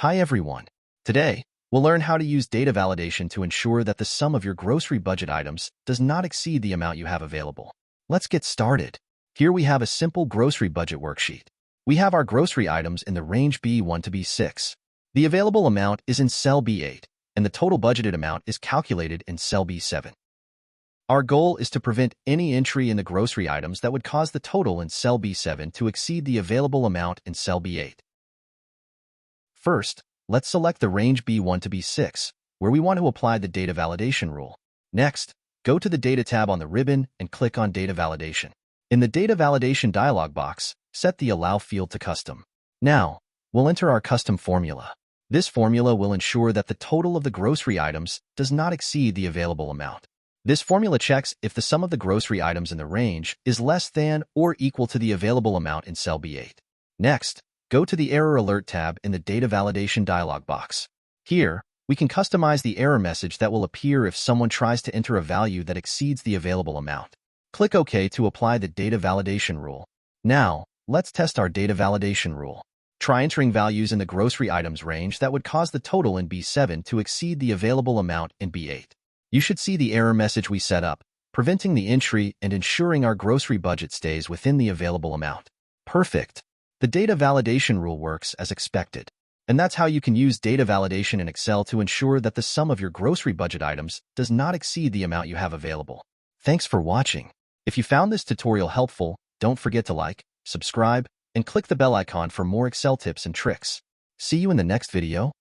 Hi everyone. Today, we'll learn how to use data validation to ensure that the sum of your grocery budget items does not exceed the amount you have available. Let's get started. Here we have a simple grocery budget worksheet. We have our grocery items in the range B1 to B6. The available amount is in cell B8, and the total budgeted amount is calculated in cell B7. Our goal is to prevent any entry in the grocery items that would cause the total in cell B7 to exceed the available amount in cell B8. First, let's select the range B1 to B6, where we want to apply the data validation rule. Next, go to the Data tab on the ribbon and click on Data Validation. In the Data Validation dialog box, set the Allow field to Custom. Now, we'll enter our custom formula. This formula will ensure that the total of the grocery items does not exceed the available amount. This formula checks if the sum of the grocery items in the range is less than or equal to the available amount in cell B8. Next, go to the Error Alert tab in the Data Validation dialog box. Here, we can customize the error message that will appear if someone tries to enter a value that exceeds the available amount. Click OK to apply the data validation rule. Now, let's test our data validation rule. Try entering values in the grocery items range that would cause the total in B7 to exceed the available amount in B8. You should see the error message we set up, preventing the entry and ensuring our grocery budget stays within the available amount. Perfect. The data validation rule works as expected. And that's how you can use data validation in Excel to ensure that the sum of your grocery budget items does not exceed the amount you have available. Thanks for watching. If you found this tutorial helpful, don't forget to like, subscribe, and click the bell icon for more Excel tips and tricks. See you in the next video.